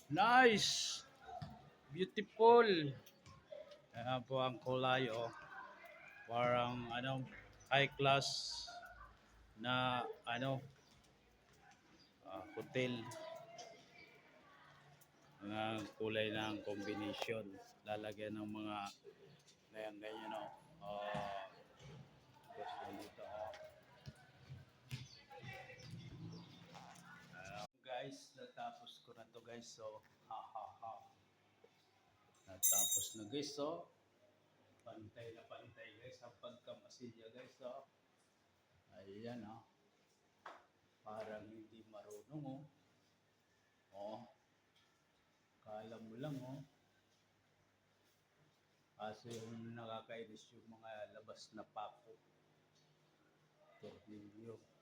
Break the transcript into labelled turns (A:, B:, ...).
A: Nice! Beautiful! Ayan po ang kulay, oh. Parang, high class na, hotel. Mga kulay ng combination. Lalagyan ng mga, ganyan, oh. Gusto dito, oh. Guys, natapos ko na to guys. So, ha ha ha. Natapos na guys. So, pantay na pantay guys. Ang pagkamasilya guys. So, ayan oh. Parang hindi marunong oh. Oh, kala mo lang oh. Kasi yung nakakainis yung mga labas na pako. Tornilyo.